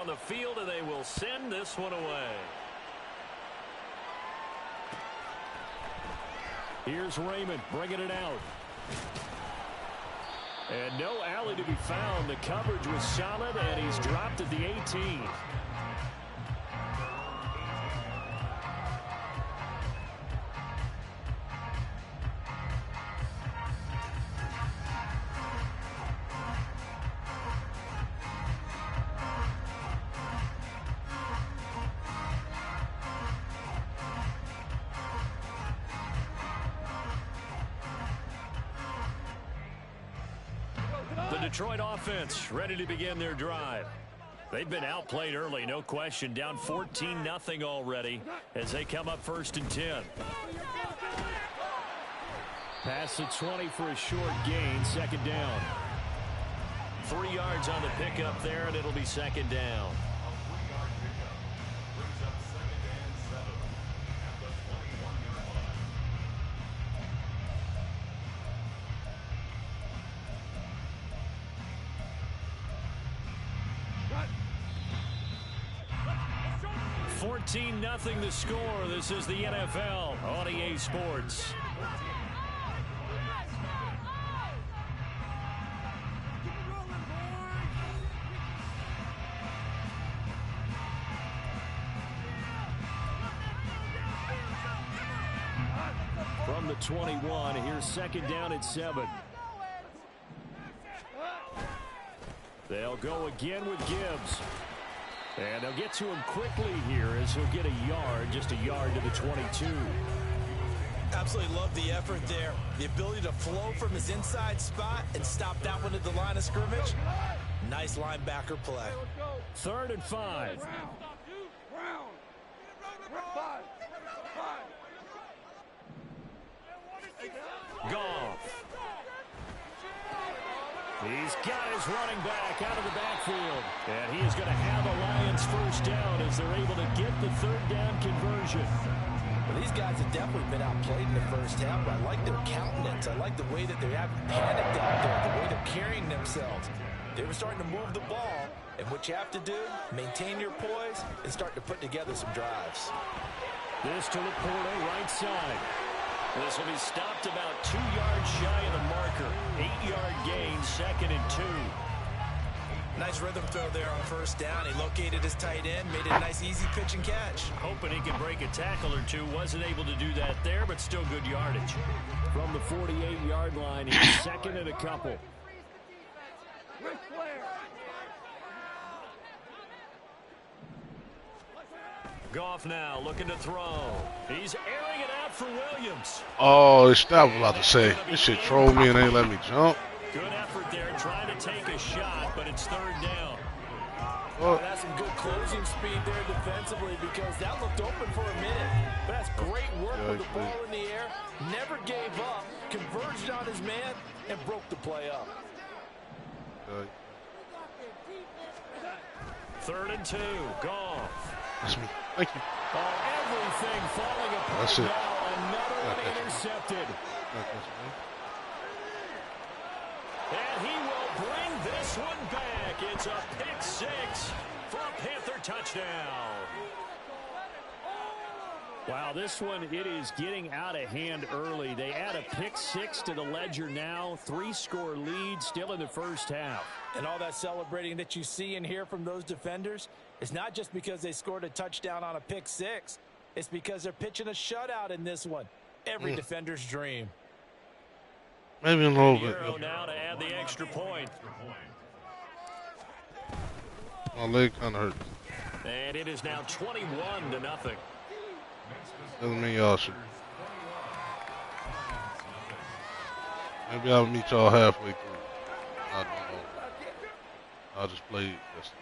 On the field, and they will send this one away. Here's Raymond bringing it out. And no alley to be found. The coverage was solid, and he's dropped at the 18. Detroit offense ready to begin their drive. They've been outplayed early, no question. Down 14-0 already as they come up 1st and 10. Pass the 20 for a short gain, 2nd down. 3 yards on the pickup there, and it'll be 2nd down. Nothing the score. This is the NFL on EA Sports. From the 21, here's 2nd down at 7. They'll go again with Gibbs. And they'll get to him quickly here as he'll get a yard, just a yard to the 22. Absolutely love the effort there. The ability to flow from his inside spot and stop that one at the line of scrimmage. Nice linebacker play. 3rd and 5. Goff. He's got his running back out of the backfield. And he is going to have a Lions 1st down as they're able to get the 3rd down conversion. Well, these guys have definitely been outplayed in the 1st half. I like their countenance. I like the way that they haven't panicked out there, the way they're carrying themselves. They were starting to move the ball. And what you have to do, maintain your poise and start to put together some drives. This to Laporta, right side. This will be stopped about 2 yards shy of the marker. 8-yard gain, 2nd and 2. Nice rhythm throw there on 1st down. He located his tight end, made it a nice easy pitch and catch. Hoping he could break a tackle or two. Wasn't able to do that there, but still good yardage. From the 48-yard line, he's 2nd and a couple. Goff now looking to throw. He's airing it out for Williams. Oh, I was about to say. This shit trolled me and ain't let me jump. Good effort there, trying to take a shot, but it's 3rd down. Oh, that's some good closing speed there defensively because that looked open for a minute. But that's great work with the ball in the air. Never gave up, converged on his man, and broke the play up. 3rd and 2, Goff. That's me. Thank you. Oh, everything falling apart. That's it. Now. Another one intercepted. And he will bring this one back. It's a pick 6 for a Panther touchdown. Wow, this one, it is getting out of hand early. They add a pick 6 to the ledger now. 3-score lead still in the 1st half. And all that celebrating that you see and hear from those defenders is not just because they scored a touchdown on a pick 6. It's because they're pitching a shutout in this one. Every defender's dream. Maybe a little bit. Now to add the extra point. My leg kind of hurt. And it is now 21-0. Doesn't mean y'all should. Maybe I'll meet y'all halfway through. I don't know. I'll just play yesterday.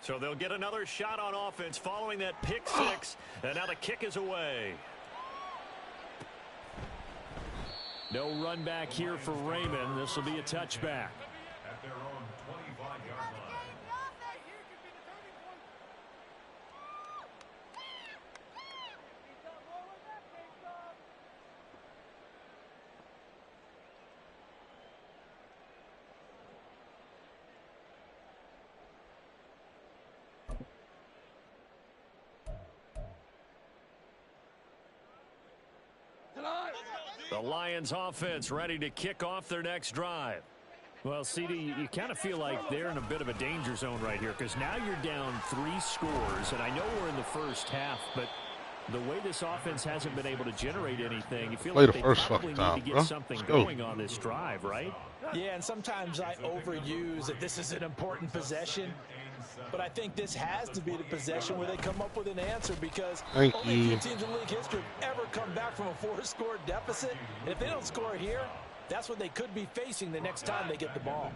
So they'll get another shot on offense following that pick 6. And now the kick is away. No run back here for Raymond. This will be a touchback. At their own 25-yard line. 2 The Lions offense ready to kick off their next drive. Well, CD, you kind of feel like they're in a bit of a danger zone right here because now you're down 3 scores, and I know we're in the first half, but the way this offense hasn't been able to generate anything, you feel like they probably need to get something going on this drive, right? Yeah, and sometimes I overuse that this is an important possession, but I think this has to be the possession where they come up with an answer because only a few teams in league history have ever come back from a 4-score deficit, and if they don't score here, that's what they could be facing the next time they get the ball.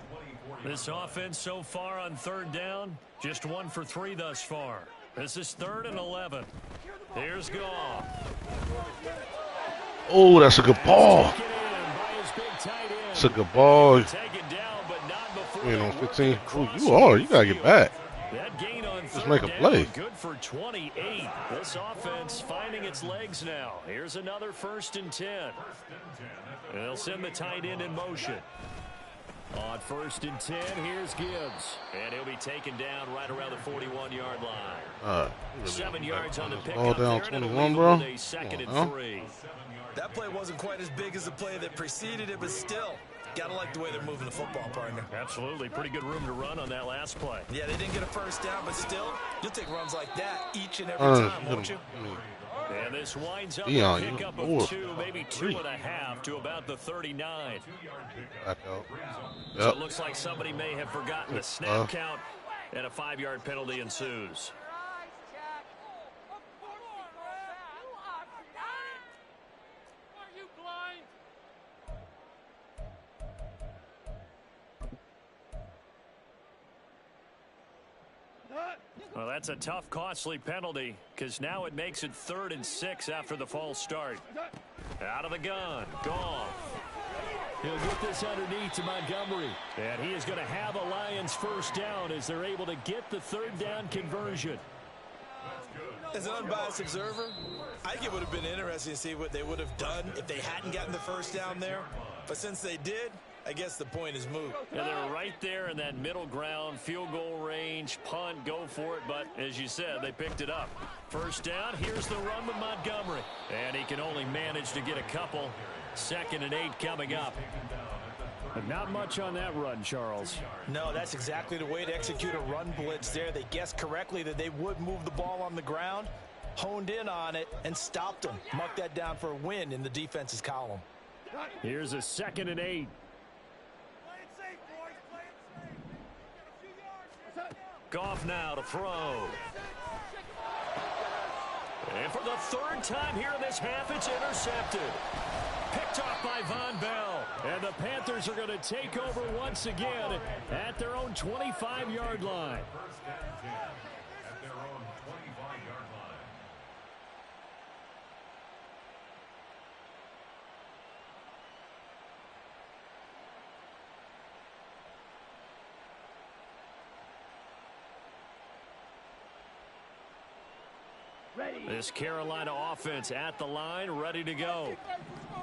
This offense so far on 3rd down, just 1 for 3 thus far. This is 3rd and 11. Here's Goff. Oh, that's a good ball. That's a good ball. You ain't on 15. Oh, you are. You got to get back. That gain on just make a play. Good for 28. This offense finding its legs now. Here's another 1st and 10. And they'll send the tight end in motion. On 1st and 10, here's Gibbs. And he'll be taken down right around the 41-yard line. 7 yards on the pickup. All down 21, bro. 2nd and 3. That play wasn't quite as big as the play that preceded it, but still, gotta like the way they're moving the football, partner. Absolutely. Pretty good room to run on that last play. Yeah, they didn't get a 1st down, but still, you'll take runs like that each and every time, won't you? And this winds up a pickup of 2, maybe 2.5 to about the 39. Back out. So it looks like somebody may have forgotten the snap count, and a 5-yard penalty ensues. Well, that's a tough, costly penalty because now it makes it 3rd and 6 after the false start. Out of the gun, Goff. He'll get this underneath to Montgomery. And he is going to have a Lions 1st down as they're able to get the 3rd down conversion. As an unbiased observer, I think it would have been interesting to see what they would have done if they hadn't gotten the 1st down there. But since they did, I guess the point is moved. Yeah, they're right there in that middle ground, field goal range, punt, go for it. But as you said, they picked it up. 1st down, here's the run with Montgomery. And he can only manage to get a couple. 2nd and 8 coming up. But not much on that run, Charles. No, that's exactly the way to execute a run blitz there. They guessed correctly that they would move the ball on the ground, honed in on it, and stopped them. Mark that down for a win in the defense's column. Here's a 2nd and 8. Goff now to throw. And for the 3rd time here in this half, it's intercepted. Picked off by Von Bell. And the Panthers are going to take over once again at their own 25-yard line. This Carolina offense at the line, ready to go.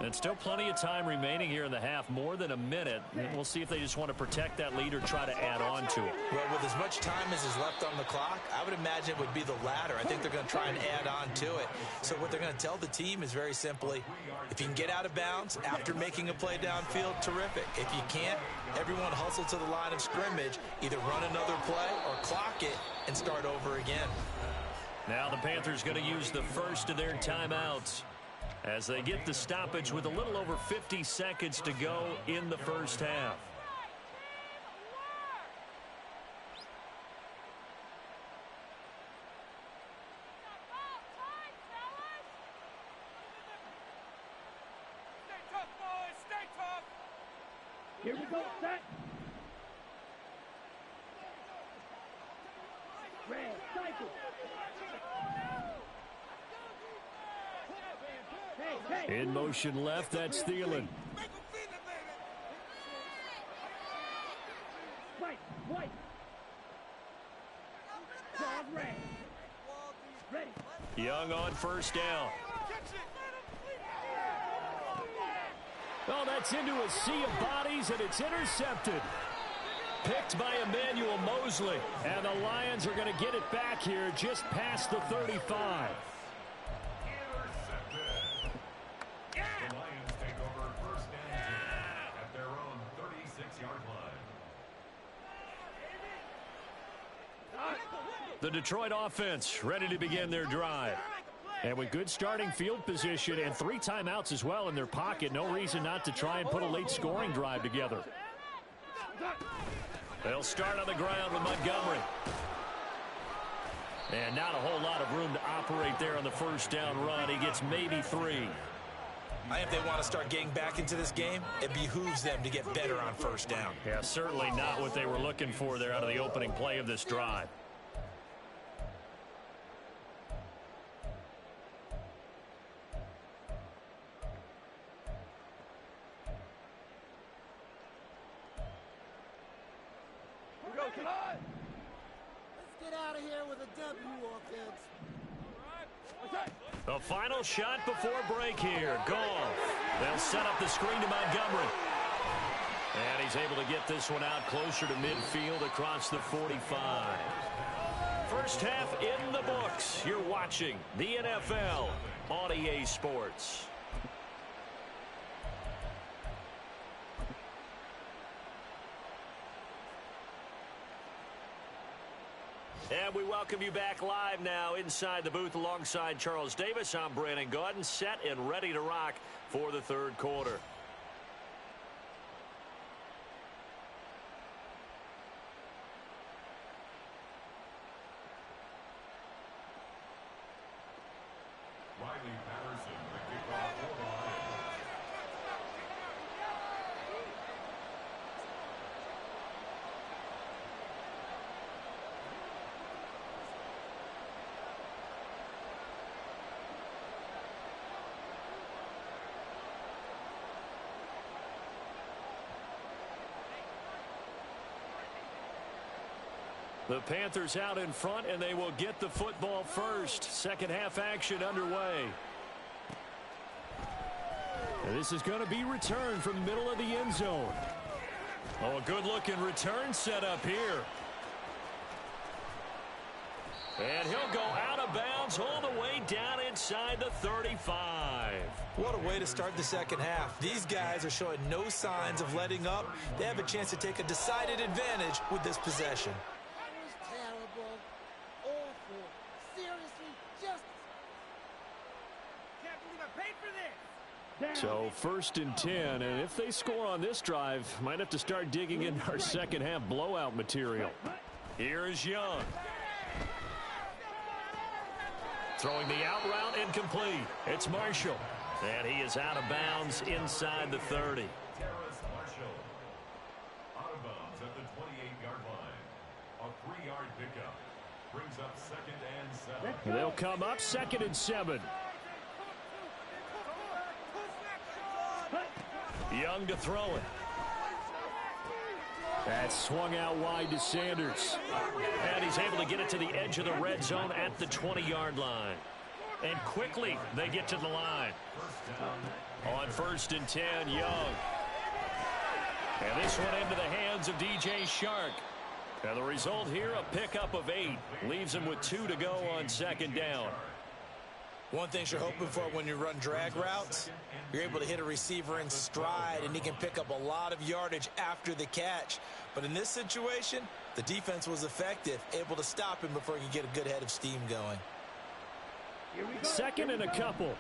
And still plenty of time remaining here in the half, more than a minute. And we'll see if they just want to protect that lead or try to add on to it. Well, with as much time as is left on the clock, I would imagine it would be the latter. I think they're going to try and add on to it. So what they're going to tell the team is very simply, if you can get out of bounds after making a play downfield, terrific. If you can't, everyone hustle to the line of scrimmage, either run another play or clock it and start over again. Now the Panthers going to use the first of their timeouts as they get the stoppage with a little over 50 seconds to go in the 1st half. Here we go, set. Red, cycle. In motion left, that's Thielen. White. Ready. Young on 1st down. Oh, that's into a sea of bodies, and it's intercepted. Picked by Emmanuel Mosley. And the Lions are going to get it back here just past the 35. The Detroit offense ready to begin their drive. And with good starting field position and 3 timeouts as well in their pocket, no reason not to try and put a late scoring drive together. They'll start on the ground with Montgomery. And not a whole lot of room to operate there on the first down run. He gets maybe 3. I think they want to start getting back into this game. It behooves them to get better on first down. Yeah, certainly not what they were looking for there out of the opening play of this drive. The final shot before break here. Goff. They'll set up the screen to Montgomery. And he's able to get this one out closer to midfield across the 45. First half in the books. You're watching the NFL on EA Sports. And we welcome you back live now inside the booth alongside Charles Davis. I'm Brandon Gaudin, set and ready to rock for the third quarter. The Panthers out in front, and they will get the football first. Second half action underway. And this is going to be returned from the middle of the end zone. Oh, a good-looking return set up here. And he'll go out of bounds all the way down inside the 35. What a way to start the second half. These guys are showing no signs of letting up. They have a chance to take a decided advantage with this possession. So first and 10, and if they score on this drive, might have to start digging in our second half blowout material. Here is Young. Throwing the out route incomplete. It's Marshall. And he is out of bounds inside the 30. Out of bounds at the 28-yard line. A 3-yard pickup brings up 2nd and 7. They'll come up 2nd and 7. Young to throw it. That swung out wide to Sanders. And he's able to get it to the edge of the red zone at the 20-yard line. And quickly they get to the line. On 1st and 10, Young. And this one into the hands of DJ Shark. And the result here, a pickup of 8. Leaves him with 2 to go on 2nd down. One thing you're hoping for when you run drag routes, you're able to hit a receiver in stride, and he can pick up a lot of yardage after the catch. But in this situation, the defense was effective, able to stop him before he could get a good head of steam going. 2nd and a couple.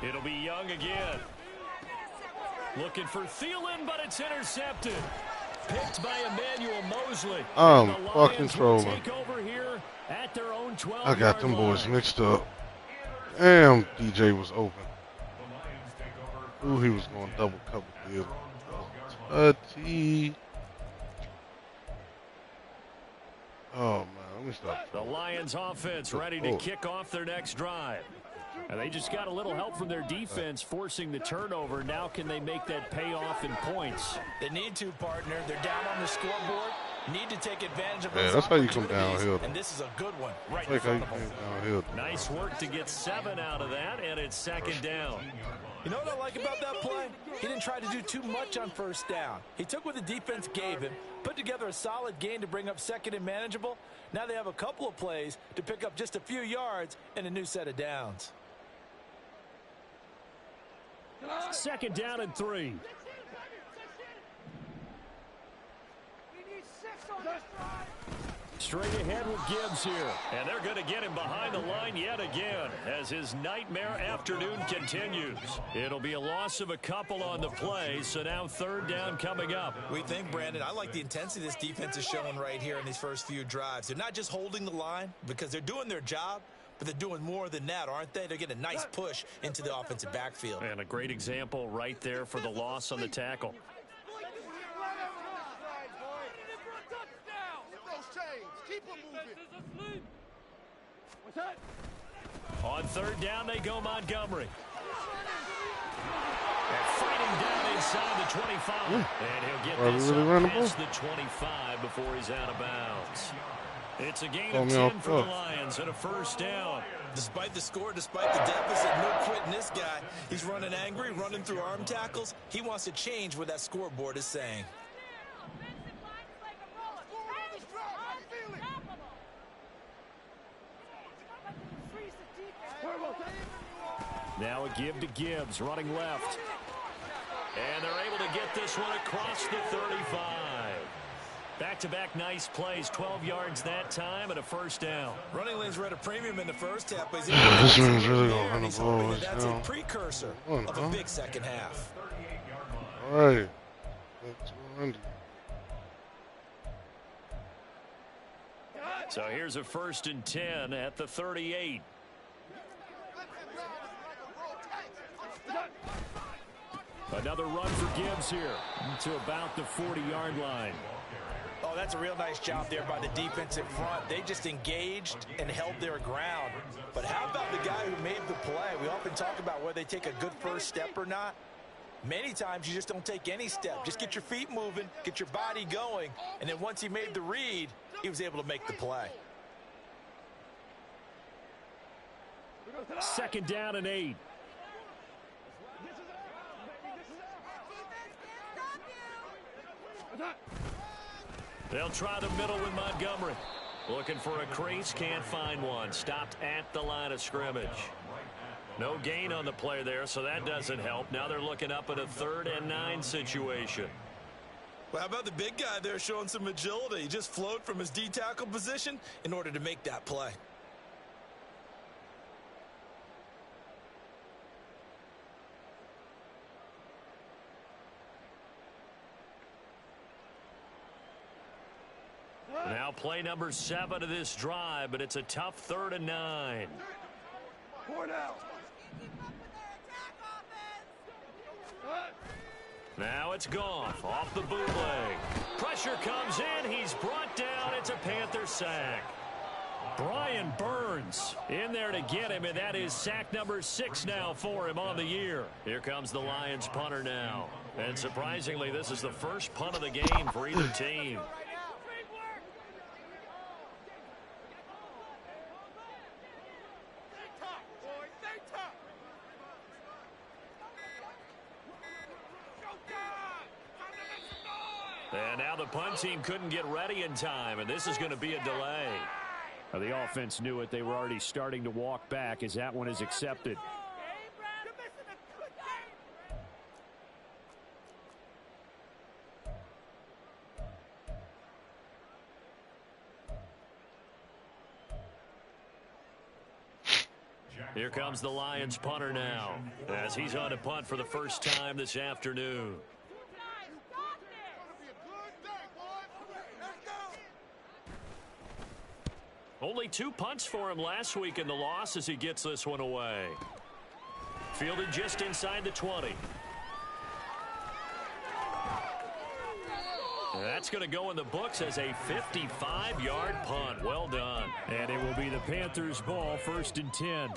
It'll be Young again. Looking for Thielen, but it's intercepted. Picked by Emmanuel Mosley. Fucking trolling. Take over here at their own 12-yard I got them boys mixed up. Damn, DJ was open. Ooh, he was going double cover field. Oh, man, let me stop. The Lions offense ready to kick off their next drive. And they just got a little help from their defense forcing the turnover. Now can they make that pay off in points? They need to, partner. They're down on the scoreboard. Need to take advantage of those Yeah, that's how you come downhill. And this is a good one That's like how you come downhill. Nice work to get 7 out of that, and it's 2nd down. You know what I like about that play? He didn't try to do too much on first down. He took what the defense gave him, put together a solid gain to bring up second and manageable. Now they have a couple of plays to pick up just a few yards and a new set of downs. Second down and 3. Straight ahead with Gibbs here. And they're going to get him behind the line yet again as his nightmare afternoon continues. It'll be a loss of a couple on the play, so now third down coming up. We think, Brandon, I like the intensity this defense is showing right here in these first few drives. They're not just holding the line because they're doing their job, but they're doing more than that, aren't they? They're getting a nice push into the offensive backfield. And a great example right there for the loss on the tackle. On third down, they go Montgomery. And fighting down inside the 25. And he'll get this up past the 25 before he's out of bounds. It's a gain of 10 for the Lions and a first down. Despite the score, despite the deficit, no quitting this guy. He's running angry, running through arm tackles. He wants to change what that scoreboard is saying. Now a give to Gibbs, running left. And they're able to get this one across the 35. Back-to-back nice plays, 12 yards that time and a first down. Running lanes were at a premium in the first half, but this man's really going to run the ball. That's a precursor of a big second half. All right. So here's a 1st and 10 at the 38. Another run for Gibbs here to about the 40-yard line. Oh, that's a real nice job there by the defensive front. They just engaged and held their ground. But how about the guy who made the play? We often talk about whether they take a good first step or not. Many times you just don't take any step. Just get your feet moving, get your body going, and then once he made the read, he was able to make the play. Second down and 8. They'll try the middle with Montgomery. Looking for a crease, can't find one. Stopped at the line of scrimmage. No gain on the play there, so that doesn't help. Now they're looking up at a 3rd and 9 situation. Well, how about the big guy there showing some agility? He just flowed from his D-tackle position in order to make that play. Now play number 7 of this drive, but it's a tough 3rd and 9. Now it's Goff off the bootleg. Pressure comes in. He's brought down. It's a Panther sack. Brian Burns in there to get him, and that is sack number 6 now for him on the year. Here comes the Lions punter now. And surprisingly, this is the first punt of the game for either team. And now the punt team couldn't get ready in time, and this is going to be a delay. The offense knew it. They were already starting to walk back as that one is accepted. Here comes the Lions punter now, as he's on a punt for the first time this afternoon. Only 2 punts for him last week in the loss as he gets this one away. Fielded just inside the 20. That's going to go in the books as a 55-yard punt. Well done. And it will be the Panthers' ball, 1st and 10.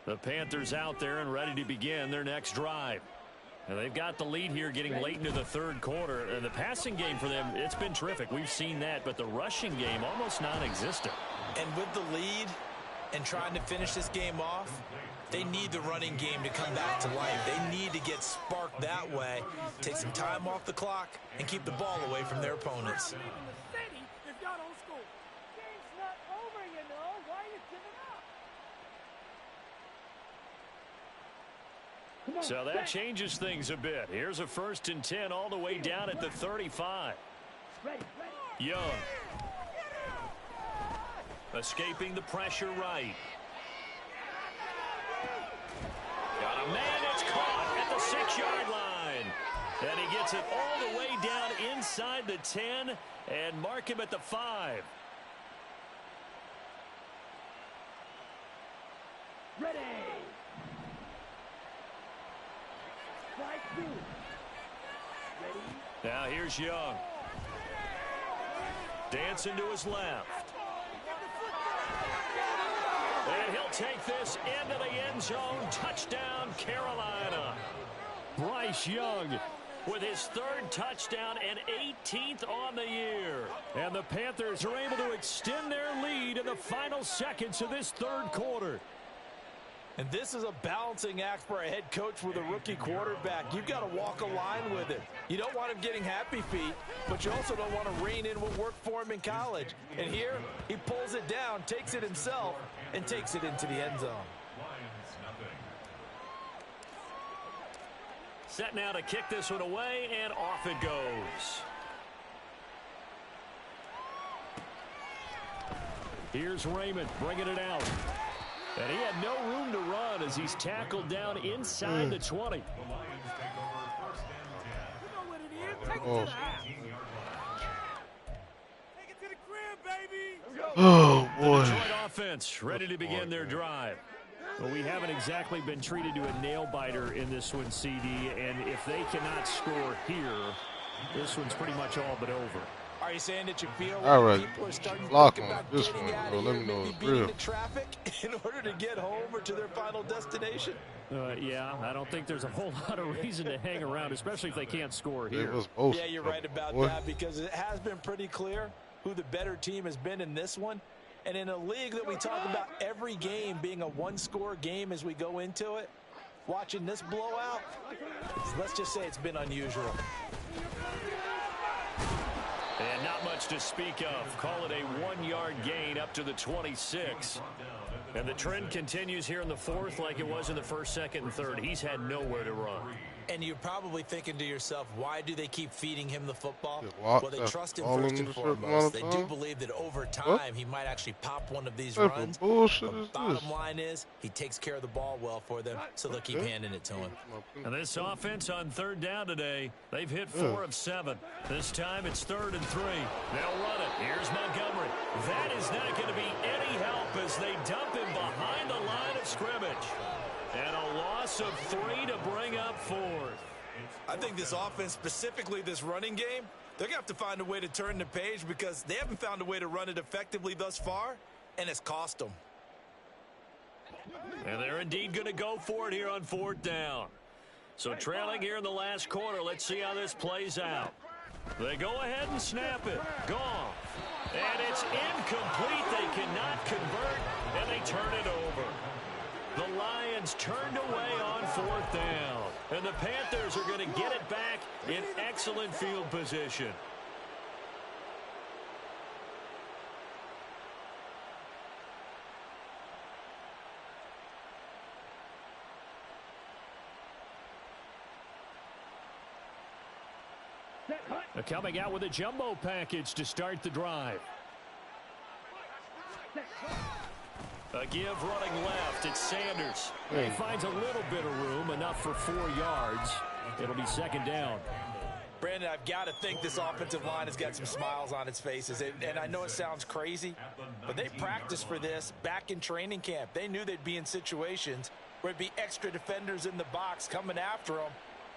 The Panthers out there and ready to begin their next drive. And they've got the lead here getting late into the third quarter. And the passing game for them, it's been terrific. We've seen that, but the rushing game almost non-existent. And with the lead and trying to finish this game off, they need the running game to come back to life. They need to get sparked that way, take some time off the clock, and keep the ball away from their opponents. So that changes things a bit. Here's a 1st and 10 all the way down at the 35. Young. Escaping the pressure right. Got a man, it's caught at the 6-yard line. And he gets it all the way down inside the 10 and mark him at the 5. Ready. Now here's Young. Dancing to his left. And he'll take this into the end zone. Touchdown, Carolina. Bryce Young with his 3rd touchdown and 18th on the year. And the Panthers are able to extend their lead in the final seconds of this 3rd quarter. And this is a balancing act for a head coach with a rookie quarterback. You've got to walk a line with it. You don't want him getting happy feet, but you also don't want to rein in what worked for him in college. And here, he pulls it down, takes it himself, and takes it into the end zone. Set now to kick this one away, and off it goes. Here's Raymond bringing it out. And he had no room to run as he's tackled down inside the 20. Oh, boy. Detroit offense ready to begin their drive. Well, we haven't exactly been treated to a nail-biter in this one, CD, and if they cannot score here, this one's pretty much all but over. Are you saying that you feel All like right, people are starting to block think on about this getting one, out bro. of Let here, me know maybe it's beating real. the traffic in order to get home or to their final destination? Yeah, I don't think there's a whole lot of reason to hang around, especially if they can't score here. Yeah, you're right about that, because it has been pretty clear who the better team has been in this one. And in a league that we talk about every game being a one-score game as we go into it, watching this blowout, let's just say it's been unusual. And not much to speak of. Call it a 1-yard gain up to the 26. And the trend continues here in the 4th like it was in the 1st, 2nd, and 3rd. He's had nowhere to run. And you're probably thinking to yourself, why do they keep feeding him the football? Well, They trust him first and foremost. They do believe that over time he might actually pop one of these runs. The bottom line is he takes care of the ball well for them, so they'll keep handing it to him. And this offense on 3rd down today, they've hit 4 of 7. This time it's 3rd and 3. They'll run it. Here's Montgomery. That is not going to be any help as they dump him behind the line of scrimmage. And a loss of 3 to bring up 4th. I think this offense, specifically this running game, they're going to have to find a way to turn the page because they haven't found a way to run it effectively thus far, and it's cost them. And they're indeed going to go for it here on 4th down. So trailing here in the last quarter, let's see how this plays out. They go ahead and snap it. Gone. And it's incomplete. They cannot convert, and they turn it over. The Lions turned away on 4th down. And the Panthers are going to get it back in excellent field position. They're coming out with a jumbo package to start the drive. A give running left. It's Sanders. He finds a little bit of room, enough for 4 yards. It'll be 2nd down. Brandon, I've got to think this offensive line has got some smiles on its faces. And I know it sounds crazy, but they practiced for this back in training camp. They knew they'd be in situations where it'd be extra defenders in the box coming after them,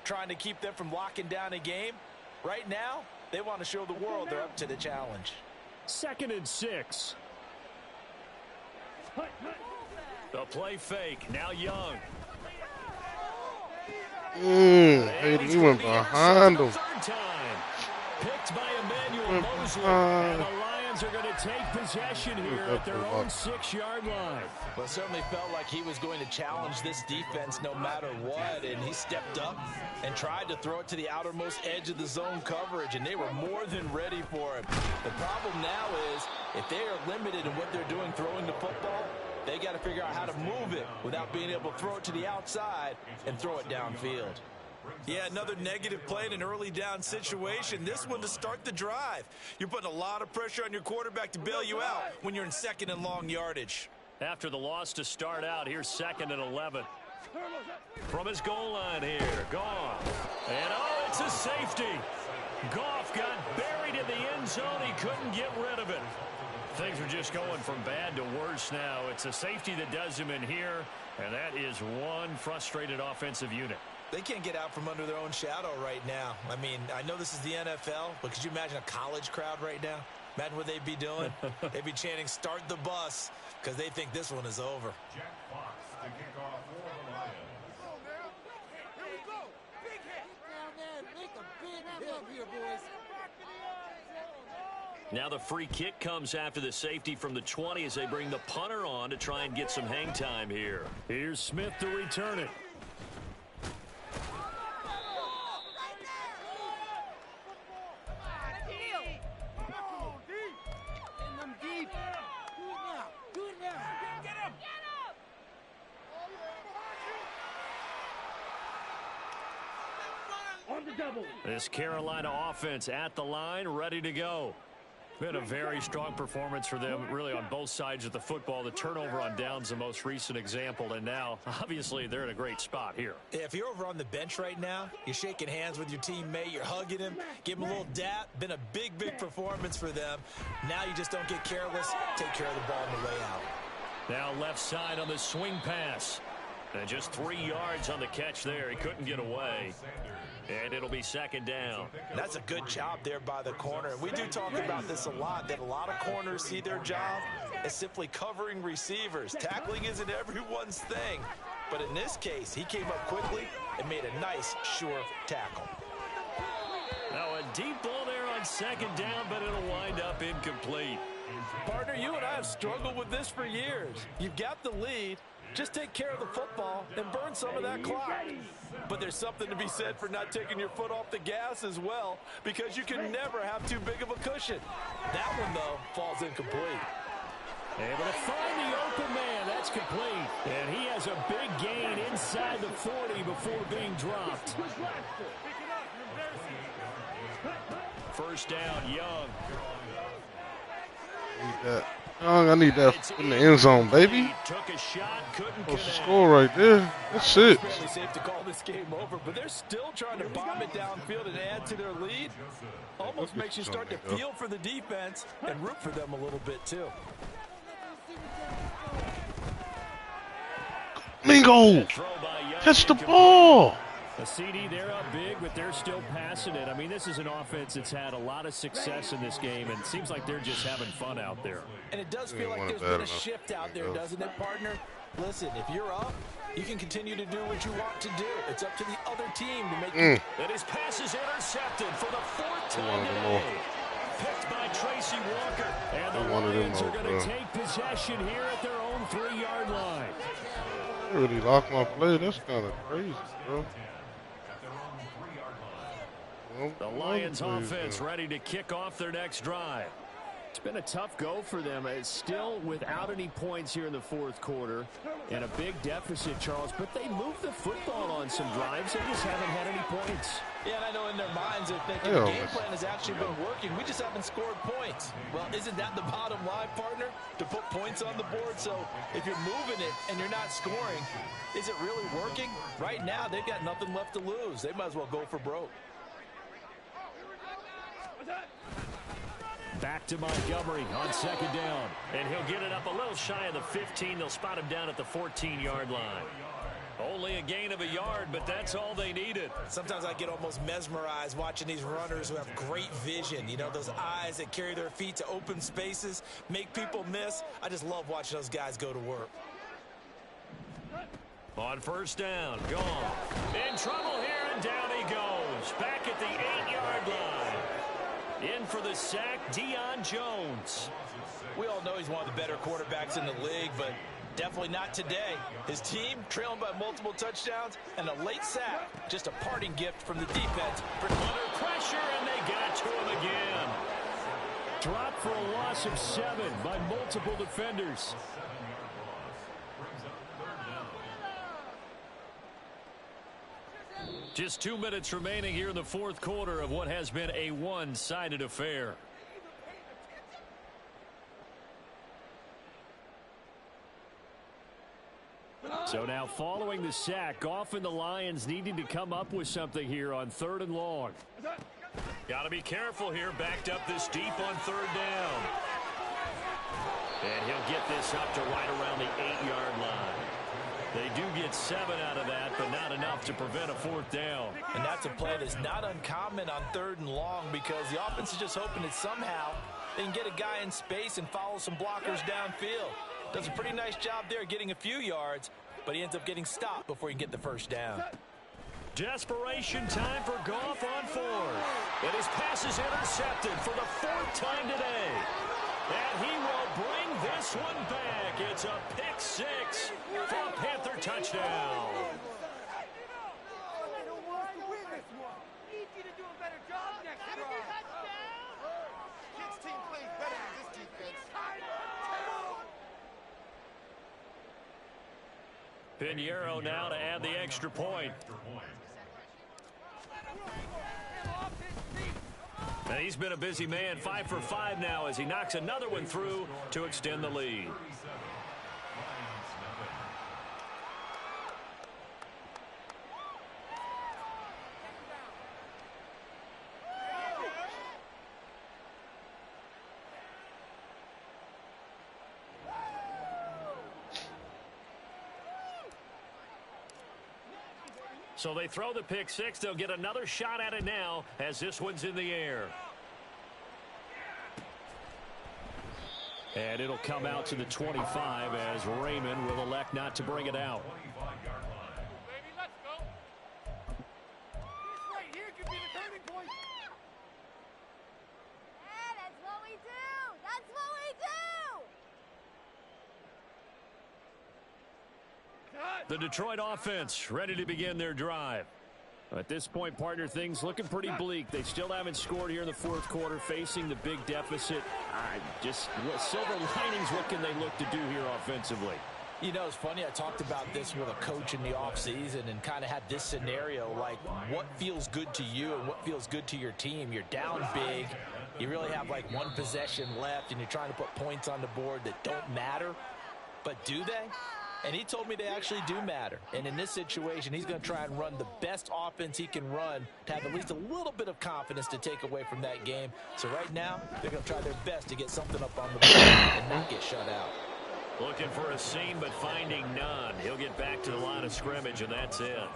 trying to keep them from locking down a game. Right now, they want to show the world they're up to the challenge. 2nd and 6. The play fake. Now Young. Hayden, you went behind him. Picked by Emmanuel Mosley. And the Lions are going to take possession here at their own 6-yard line. Well, it certainly felt like he was going to challenge this defense no matter what, and he stepped up and tried to throw it to the outermost edge of the zone coverage, and they were more than ready for him. The problem now is if they are limited in what they're doing throwing the football, they got to figure out how to move it without being able to throw it to the outside and throw it downfield. Yeah, another negative play in an early down situation. This one to start the drive. You're putting a lot of pressure on your quarterback to bail you out when you're in 2nd and long yardage. After the loss to start out, here's 2nd and 11. From his goal line here, Goff. And oh, it's a safety. Goff got buried in the end zone. He couldn't get rid of it. Things are just going from bad to worse now. It's a safety that does him in here, and that is one frustrated offensive unit. They can't get out from under their own shadow right now. I mean, I know this is the NFL, but could you imagine a college crowd right now? Imagine what they'd be doing. They'd be chanting, "Start the bus," because they think this one is over. Jack Fox to kick off for the Lions. Here we go. Big hit. Down there and make a big hit up here, boys. Now the free kick comes after the safety from the 20 as they bring the punter on to try and get some hang time here. Here's Smith to return it. This Carolina offense at the line, ready to go. Been a very strong performance for them, really, on both sides of the football. The turnover on downs, the most recent example, and now, obviously, they're in a great spot here. If you're over on the bench right now, you're shaking hands with your teammate, you're hugging him, give him a little dap. Been a big, big performance for them. Now you just don't get careless. Take care of the ball on the way out. Now left side on the swing pass. And just 3 yards on the catch there. He couldn't get away. And it'll be 2nd down. That's a good job there by the corner. We do talk about this a lot, that a lot of corners see their job as simply covering receivers. Tackling isn't everyone's thing. But in this case, he came up quickly and made a nice, sure tackle. Now a deep ball there on 2nd down, but it'll wind up incomplete. Partner, you and I have struggled with this for years. You've got the lead. Just take care of the football and burn some of that clock. But there's something to be said for not taking your foot off the gas as well, because you can never have too big of a cushion. That one, though, falls incomplete. Able to find the open man. That's complete. And he has a big gain inside the 40 before being dropped. 1st down, Young. I need that in the end zone, baby. Took a shot, couldn't What's the score right there? That's it. It's fairly safe to call this game over, but they're still trying to bomb it downfield and add to their lead. Almost makes you start to feel for the defense and root for them a little bit, too. Mingo! Catch the ball! A CD, they're up big, but they're still passing it. I mean, this is an offense that's had a lot of success in this game, and it seems like they're just having fun out there. And it does feel like there's been a shift out there, doesn't it, partner? Listen, if you're up, you can continue to do what you want to do. It's up to the other team to make And his pass is intercepted for the 4th time today. Picked by Tracy Walker. And the Lions are going to take possession here at their own 3-yard line. They really locked my play. That's kind of crazy, bro. The Lions offense ready to kick off their next drive. It's been a tough go for them. It's still without any points here in the 4th quarter and a big deficit, Charles, but they moved the football on some drives. They just haven't had any points. Yeah, and I know in their minds they're thinking the game plan has actually been working. We just haven't scored points. Well, isn't that the bottom line, partner? To put points on the board. So if you're moving it and you're not scoring, is it really working? Right now, they've got nothing left to lose. They might as well go for broke. Back to Montgomery on 2nd down. And he'll get it up a little shy of the 15. They'll spot him down at the 14-yard line. Only a gain of a yard, but that's all they needed. Sometimes I get almost mesmerized watching these runners who have great vision. You know, those eyes that carry their feet to open spaces, make people miss. I just love watching those guys go to work. On first down, gone. In trouble here, and down he goes. Back at the 8-yard line. In for the sack, Deion Jones. We all know he's one of the better quarterbacks in the league, but definitely not today. His team trailing by multiple touchdowns and a late sack. Just a parting gift from the defense. Under pressure, and they got to him again. Dropped for a loss of 7 by multiple defenders. Just 2 minutes remaining here in the fourth quarter of what has been a one-sided affair. So now following the sack, Goff and the Lions needing to come up with something here on 3rd and long. Got to be careful here, backed up this deep on 3rd down. And he'll get this up to right around the 8-yard line. They do get 7 out of that, but not enough to prevent a 4th down. And that's a play that's not uncommon on 3rd and long because the offense is just hoping that somehow they can get a guy in space and follow some blockers downfield. Does a pretty nice job there getting a few yards, but he ends up getting stopped before he can get the first down. Desperation time for Goff on 4th. And his pass is intercepted for the 4th time today. And he will bring this one back. It's a pick 6 for a Panther touchdown. Pinheiro now to add the extra point. And he's been a busy man, 5 for 5 now as he knocks another one through to extend the lead. So they throw the pick 6. They'll get another shot at it now as this one's in the air. And it'll come out to the 25 as Raymond will elect not to bring it out. The Detroit offense ready to begin their drive. At this point, partner, things looking pretty bleak. They still haven't scored here in the fourth quarter, facing the big deficit. Just silver linings, what can they look to do here offensively? You know, it's funny, I talked about this with a coach in the offseason and kind of had this scenario, like what feels good to you and what feels good to your team. You're down big. You really have like one possession left, and you're trying to put points on the board that don't matter. But do they? And he told me they actually do matter. And in this situation, he's going to try and run the best offense he can run to have at least a little bit of confidence to take away from that game. So right now, they're going to try their best to get something up on the board and not get shut out. Looking for a seam, but finding none. He'll get back to the line of scrimmage, and that's it.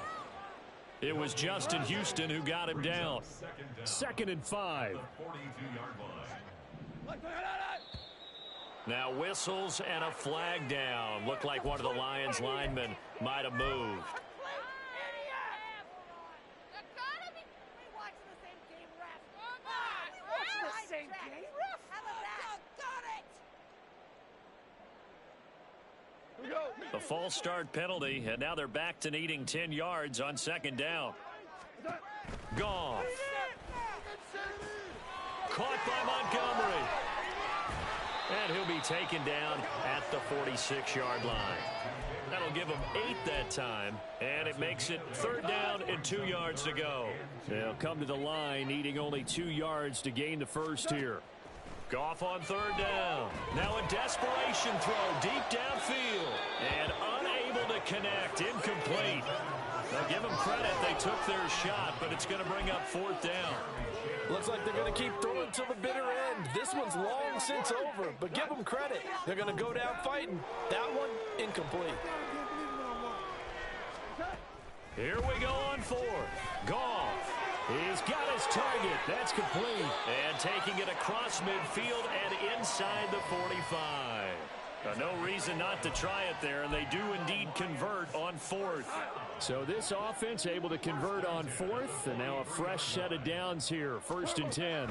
It was Justin Houston who got him down. 2nd and 5. Now whistles and a flag down. Looked like one of the Lions linemen might have moved. The false start penalty, and now they're back to needing 10 yards on 2nd down. Goff. Caught by Montgomery. And he'll be taken down at the 46-yard line. That'll give him 8 that time, and it makes it 3rd down and 2 yards to go. They'll come to the line needing only 2 yards to gain the first here. Goff on 3rd down. Now a desperation throw deep downfield. And unable to connect. Incomplete. Now give them credit. They took their shot, but it's going to bring up 4th down. Looks like they're going to keep throwing till the bitter end. This one's long since over, but give them credit. They're going to go down fighting. That one, incomplete. Here we go on 4th. Goff. He's got his target. That's complete. And taking it across midfield and inside the 45. No reason not to try it there, and they do indeed convert on 4th. So this offense able to convert on 4th, and now a fresh set of downs here, 1st and 10.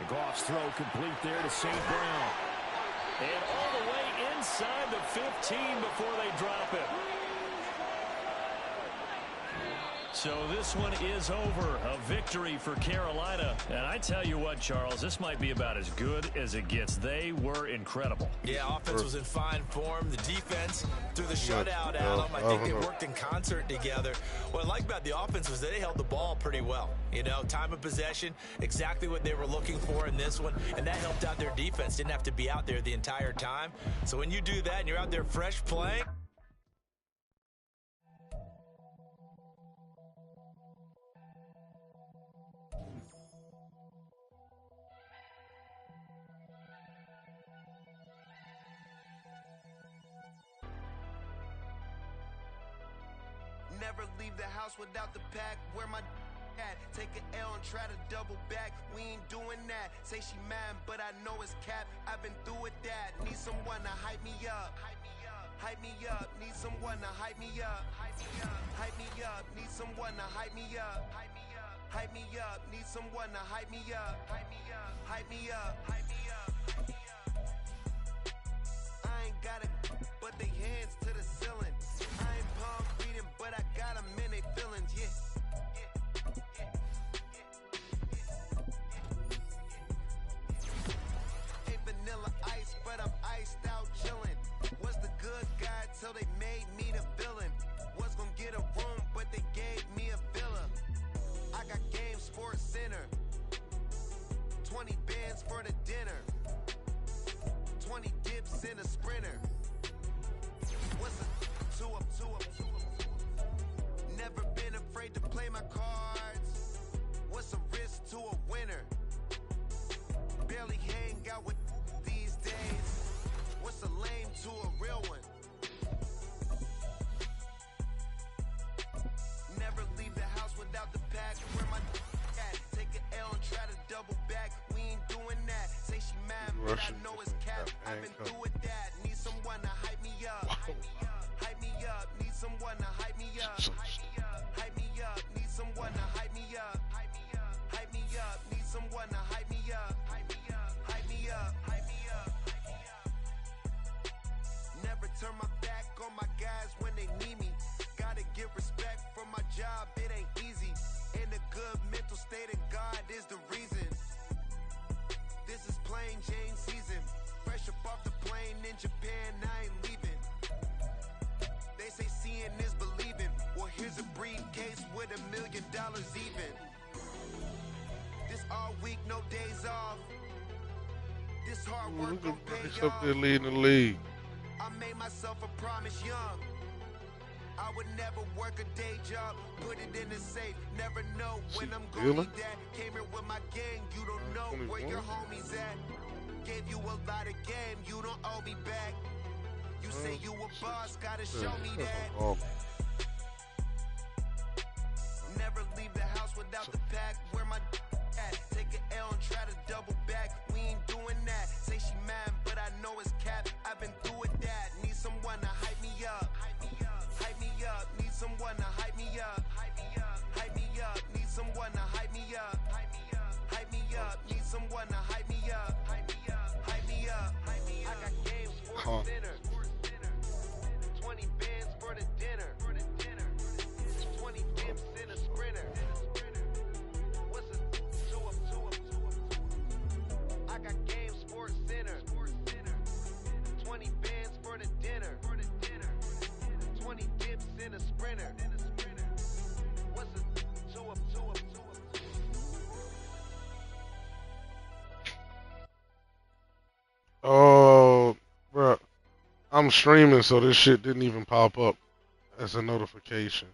Goff's throw complete there to St. Brown. And all the way inside the 15 before they drop it. So this one is over. A victory for Carolina. And I tell you what, Charles, this might be about as good as it gets. They were incredible. Yeah, offense was in fine form. The defense through the shutout, Adam. I think they worked in concert together. What I like about the offense was they held the ball pretty well. You know, time of possession, exactly what they were looking for in this one. And that helped out their defense. Didn't have to be out there the entire time. So when you do that and you're out there fresh playing, never leave the house without the pack. Where my at? Take an L and try to double back. We ain't doing that. Say she mad, but I know it's cap. I've been through with that. Need someone to hype me up. Hype me up. Need someone to hype me up. Hype me up. Need someone to hype me up. Hype me up. Need someone to hype me up. Hype me up. Hype me up. Hype me up. I ain't got it, but they hands to the ceiling. I ain't palm reading, but I got them in they feelings, yeah. Ain't vanilla ice, but I'm iced out chillin'. Was the good guy till they made me the villain. Was gonna get a room, but they gave me a villa. I got game sports center. 20 bands for the dinner. 20 dips in a sprinter. What's a two up? Never been afraid to play my cards. What's a risk to a winner? Barely hang out with these days. What's a lame to a real one? Never leave the house without the pack. Where my at? Take an L and try to double back. We ain't doing that. Say she mad, but I know it's cap. I've been through with that. Need someone to hype me up. Hype me up. Need someone to hype me up. Hype me up. Need someone to hype me up. Hype me up. Need someone to hype me up. Hype me up. Hype me up. Hype me up. Never turn my back on my guys when they need me. Gotta give respect for my job. It ain't easy. In a good mental state, and God is the reason. This is plain Jane season. Fresh up off the plane in Japan, I ain't leaving. They say seeing is believing. Well, here's a briefcase with $1 million even. This all week, no days off. This hard work gon' pay He's up there off. leading the league. I made myself a promise young. I would never work a day job, put it in the safe, never know when I'm gonna need that. Came here with my gang, you don't know where your homies at. Gave you a lot of game, you don't owe me back. You say you a boss, gotta show me that. Never leave the house without the pack, where my at? Take an L and try to double back, we ain't doing that. Say she mad, but I know it's cap, I've been through with that. Need someone to hype me up. Hype me up, need someone to hype me up. Hype me up, need someone to hype me up. Hype me up, need someone to hype me up. Hype me up, I got game sports dinner. 20 bands for the dinner. 20 dips in a sprinter. What's a two up? I got game sports center. 20 bands for the dinner. 20 dips in a sprinter. What's a two up? Oh, bro. I'm streaming, so this shit didn't even pop up as a notification.